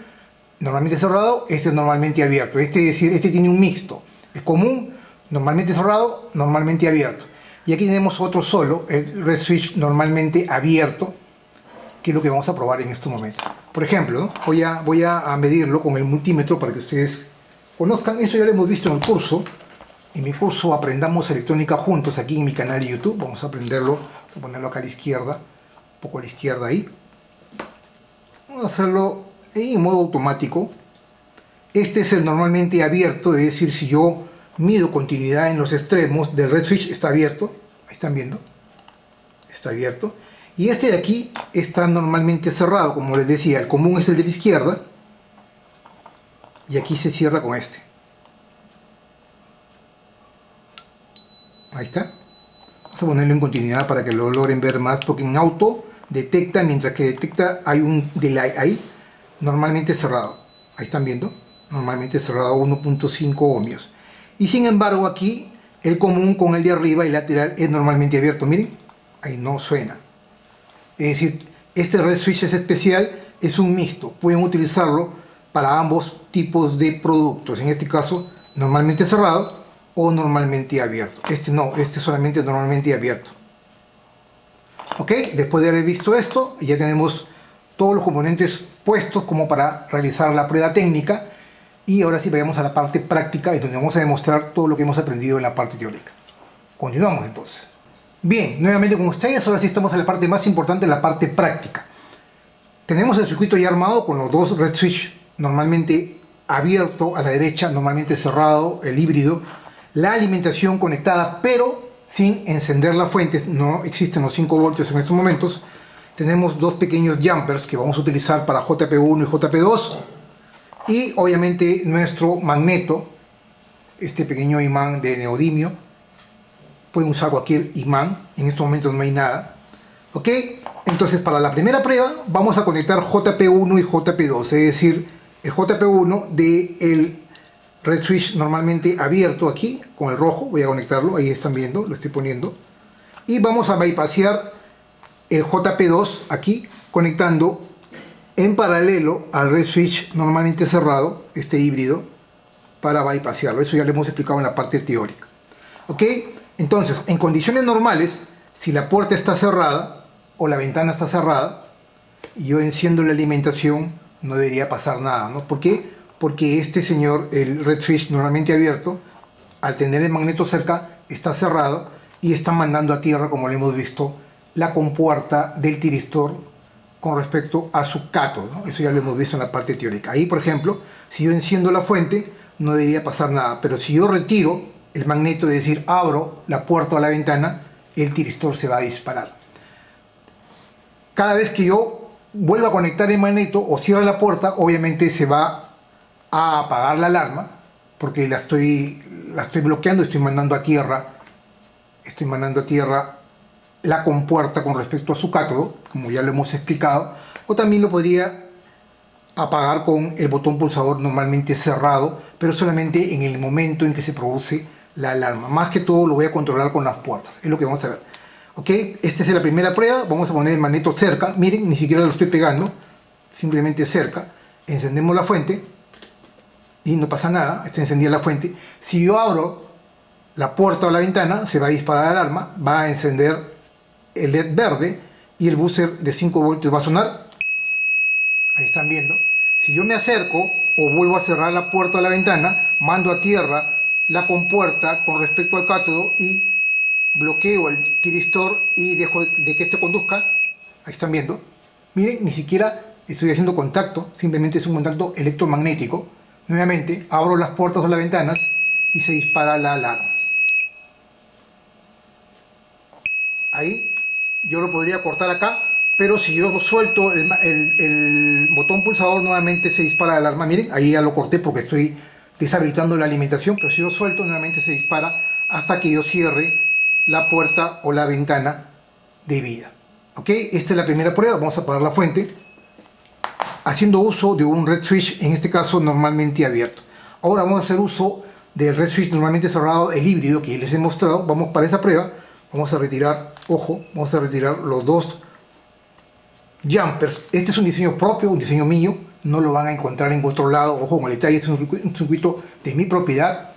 normalmente cerrado. Este es normalmente abierto. Es decir, este tiene un mixto. El común, normalmente cerrado, normalmente abierto. Y aquí tenemos otro solo, el red switch normalmente abierto, que es lo que vamos a probar en este momento. Por ejemplo, ¿no? voy a medirlo con el multímetro para que ustedes conozcan. Eso ya lo hemos visto en el curso. en mi curso Aprendamos Electrónica Juntos, aquí en mi canal de YouTube. Vamos a aprenderlo, vamos a ponerlo acá a la izquierda, un poco a la izquierda ahí. Vamos a hacerlo en modo automático. Este es el normalmente abierto, es decir, si yo mido continuidad en los extremos del red switch, está abierto. Ahí están viendo, está abierto. Y este de aquí está normalmente cerrado, como les decía, el común es el de la izquierda. Y aquí se cierra con este. Ahí está. Vamos a ponerlo en continuidad para que lo logren ver más, porque en auto detecta, mientras que detecta hay un delay ahí, normalmente cerrado. Ahí están viendo, normalmente cerrado a 1.5 ohmios. Y sin embargo aquí el común con el de arriba y lateral es normalmente abierto. Miren, ahí no suena. Es decir, este red switch es especial, es un mixto. Pueden utilizarlo para ambos tipos de productos. En este caso, normalmente cerrado o normalmente abierto. Este no, este solamente normalmente abierto. Ok, después de haber visto esto, ya tenemos todos los componentes puestos como para realizar la prueba técnica. Y ahora sí vayamos a la parte práctica, y donde vamos a demostrar todo lo que hemos aprendido en la parte teórica. Continuamos entonces. Bien, nuevamente con ustedes, ahora sí estamos en la parte más importante, la parte práctica. Tenemos el circuito ya armado con los dos red switch, normalmente abierto a la derecha, normalmente cerrado, el híbrido. La alimentación conectada, pero sin encender la fuente, no existen los 5 voltios en estos momentos. Tenemos dos pequeños jumpers que vamos a utilizar para JP1 y JP2. Y obviamente nuestro magneto, este pequeño imán de neodimio. Pueden usar cualquier imán, en estos momentos no hay nada. Ok, entonces para la primera prueba vamos a conectar JP1 y JP2, es decir, el JP1 del red switch normalmente abierto aquí, con el rojo, voy a conectarlo, ahí están viendo, lo estoy poniendo. Y vamos a bypassear el JP2 aquí, conectando en paralelo al red switch normalmente cerrado, este híbrido, para bypassearlo. Eso ya lo hemos explicado en la parte teórica. Ok, entonces en condiciones normales, si la puerta está cerrada o la ventana está cerrada y yo enciendo la alimentación, no debería pasar nada, ¿no? ¿Por qué? Porque este señor, el red switch normalmente abierto, al tener el magneto cerca, está cerrado y está mandando a tierra, como lo hemos visto, la compuerta del tiristor con respecto a su cátodo, ¿no? Eso ya lo hemos visto en la parte teórica. Ahí, por ejemplo, si yo enciendo la fuente, no debería pasar nada, pero si yo retiro el magneto, es decir, abro la puerta o la ventana, el tiristor se va a disparar. Cada vez que yo vuelva a conectar el magneto o cierre la puerta, obviamente se va a apagar la alarma, porque la estoy bloqueando, estoy mandando a tierra la compuerta con respecto a su cátodo, como ya lo hemos explicado, o también lo podría apagar con el botón pulsador normalmente cerrado, pero solamente en el momento en que se produce la alarma. Más que todo lo voy a controlar con las puertas, es lo que vamos a ver. Ok, esta es la primera prueba. Vamos a poner el magneto cerca, miren, ni siquiera lo estoy pegando, simplemente cerca. Encendemos la fuente y no pasa nada, está encendida la fuente. Si yo abro la puerta o la ventana, se va a disparar la alarma, va a encender el LED verde y el buzzer de 5 voltios va a sonar. Ahí están viendo. Si yo me acerco o vuelvo a cerrar la puerta o la ventana, mando a tierra la compuerta con respecto al cátodo y bloqueo el tiristor y dejo de que este conduzca. Ahí están viendo. Miren, ni siquiera estoy haciendo contacto, simplemente es un contacto electromagnético. Nuevamente abro las puertas o las ventanas y se dispara la alarma. Ahí yo lo podría cortar acá, pero si yo suelto el botón pulsador, nuevamente se dispara la alarma. Miren, ahí ya lo corté porque estoy deshabilitando la alimentación, pero si yo suelto, nuevamente se dispara hasta que yo cierre la puerta o la ventana de vida. Ok, esta es la primera prueba. Vamos a apagar la fuente haciendo uso de un red switch, en este caso normalmente abierto. Ahora vamos a hacer uso del red switch normalmente cerrado, el híbrido que les he mostrado. Vamos para esa prueba, vamos a retirar, ojo, vamos a retirar los dos jumpers. Este es un diseño propio, un diseño mío, no lo van a encontrar en otro lado. Ojo con el detalle, este es un circuito de mi propiedad,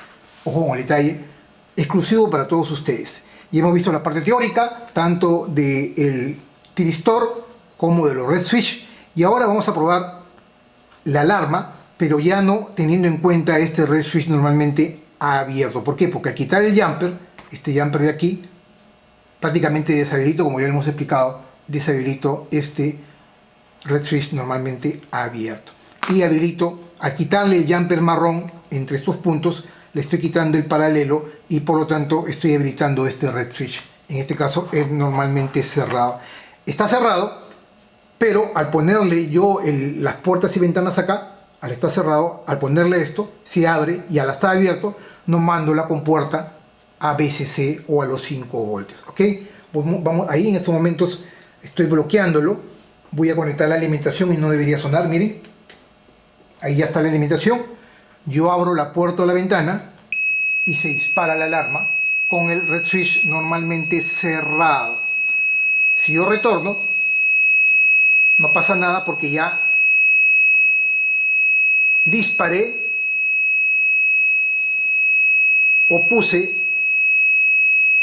ojo con el detalle, exclusivo para todos ustedes. Y hemos visto la parte teórica, tanto del tiristor como de los red switch. Y ahora vamos a probar la alarma, pero ya no teniendo en cuenta este red switch normalmente abierto. ¿Por qué? Porque al quitar el jumper, este jumper de aquí, prácticamente deshabilito, como ya lo hemos explicado, deshabilito este red switch normalmente abierto. Y habilito, al quitarle el jumper marrón entre estos puntos, le estoy quitando el paralelo y por lo tanto estoy habilitando este red switch. En este caso es normalmente cerrado. Está cerrado, pero al ponerle yo las puertas y ventanas acá, al estar cerrado, al ponerle esto, se abre y al estar abierto, no mando la compuerta a VCC o a los 5 voltios. ¿Ok? Vamos, ahí en estos momentos estoy bloqueándolo. Voy a conectar la alimentación y no debería sonar, miren. Ahí ya está la alimentación. Yo abro la puerta o la ventana y se dispara la alarma con el red switch normalmente cerrado. Si yo retorno, no pasa nada porque ya disparé o puse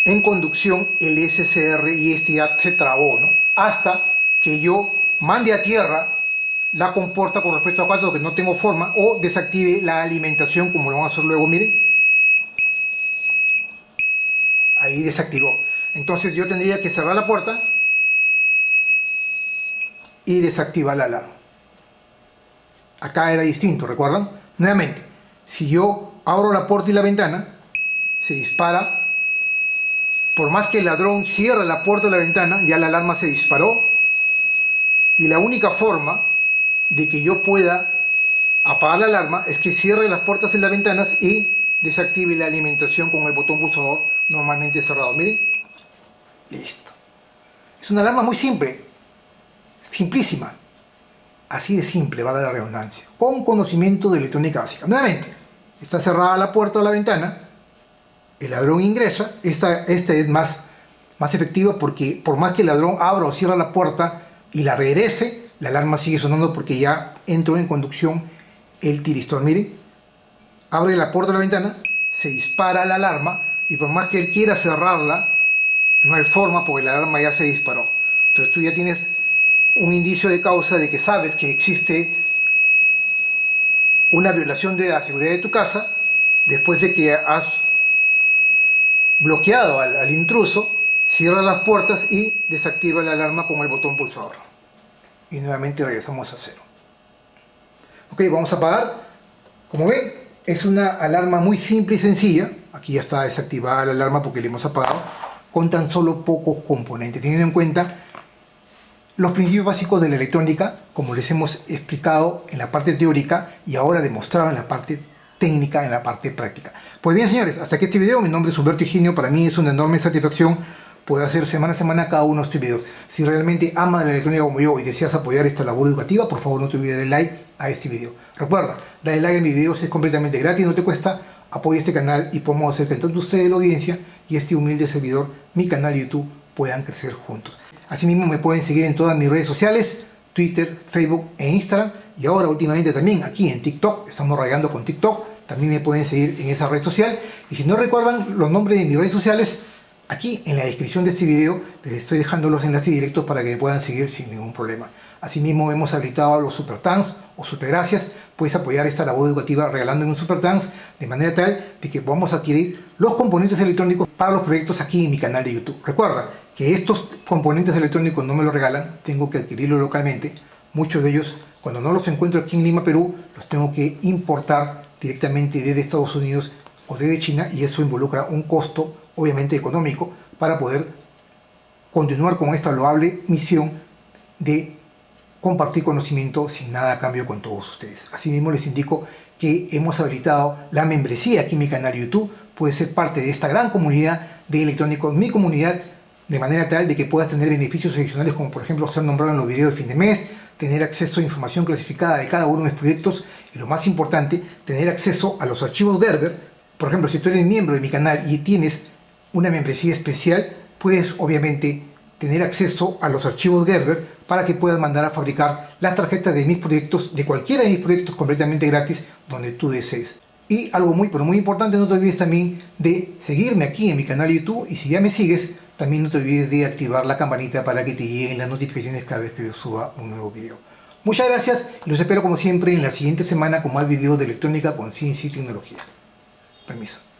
en conducción el SCR y este ya se trabó, ¿no? Hasta que yo mande a tierra la compuerta con respecto a 4 que no tengo forma o desactive la alimentación como lo vamos a hacer luego, miren. Ahí desactivó. Entonces yo tendría que cerrar la puerta y desactivar la alarma. Acá era distinto, ¿recuerdan? Nuevamente, si yo abro la puerta y la ventana, se dispara. Por más que el ladrón cierre la puerta o la ventana, ya la alarma se disparó. Y la única forma de que yo pueda apagar la alarma es que cierre las puertas y las ventanas y desactive la alimentación con el botón pulsador normalmente cerrado. Miren. Listo. Es una alarma muy simple. Simplísima. Así de simple, valga la redundancia. Con conocimiento de electrónica básica. Nuevamente, está cerrada la puerta o la ventana. El ladrón ingresa. Esta es más efectiva porque por más que el ladrón abra o cierre la puerta y la regrese, la alarma sigue sonando porque ya entró en conducción el tiristor. Miren, abre la puerta o la ventana, se dispara la alarma y por más que él quiera cerrarla, no hay forma porque la alarma ya se disparó. Entonces tú ya tienes un indicio de causa de que sabes que existe una violación de la seguridad de tu casa después de que has bloqueado al intruso, cierra las puertas y desactiva la alarma con el botón pulsador. Y nuevamente regresamos a cero. Ok, vamos a apagar. Como ven, es una alarma muy simple y sencilla. Aquí ya está desactivada la alarma porque la hemos apagado, con tan solo pocos componentes, teniendo en cuenta los principios básicos de la electrónica, como les hemos explicado en la parte teórica y ahora demostrado en la parte técnica, en la parte práctica. Pues bien, señores, hasta aquí este video. Mi nombre es Humberto Higinio. Para mí es una enorme satisfacción poder hacer semana a semana cada uno de estos videos. Si realmente amas la electrónica como yo y deseas apoyar esta labor educativa, por favor no te olvides de like a este video. Recuerda, darle like a mis videos es completamente gratis, no te cuesta. Apoya este canal y podemos hacer que todos ustedes, la audiencia y este humilde servidor, mi canal de YouTube, puedan crecer juntos. Asimismo me pueden seguir en todas mis redes sociales, Twitter, Facebook e Instagram, y ahora últimamente también aquí en TikTok. Estamos rayando con TikTok, también me pueden seguir en esa red social. Y si no recuerdan los nombres de mis redes sociales, aquí en la descripción de este video les estoy dejando los enlaces directos para que me puedan seguir sin ningún problema. Asimismo hemos habilitado a los Super Thanks o Super Gracias. Puedes apoyar esta labor educativa regalándome un Super Thanks de manera tal de que podamos adquirir los componentes electrónicos para los proyectos aquí en mi canal de YouTube. Recuerda que estos componentes electrónicos no me los regalan, tengo que adquirirlos localmente. Muchos de ellos, cuando no los encuentro aquí en Lima, Perú, los tengo que importar directamente desde Estados Unidos o desde China, y eso involucra un costo obviamente económico para poder continuar con esta loable misión de compartir conocimiento sin nada a cambio con todos ustedes. Asimismo les indico que hemos habilitado la membresía aquí en mi canal de YouTube. Puedes ser parte de esta gran comunidad de electrónicos, mi comunidad, de manera tal de que puedas tener beneficios adicionales como por ejemplo ser nombrado en los videos de fin de mes, tener acceso a información clasificada de cada uno de mis proyectos y lo más importante, tener acceso a los archivos Gerber. Por ejemplo, si tú eres miembro de mi canal y tienes una membresía especial, puedes obviamente tener acceso a los archivos Gerber para que puedas mandar a fabricar las tarjetas de mis proyectos, de cualquiera de mis proyectos, completamente gratis, donde tú desees. Y algo muy, pero muy importante, no te olvides también de seguirme aquí en mi canal de YouTube, y si ya me sigues, también no te olvides de activar la campanita para que te lleguen las notificaciones cada vez que yo suba un nuevo video. Muchas gracias y los espero como siempre en la siguiente semana con más videos de electrónica con ciencia y tecnología. Permiso.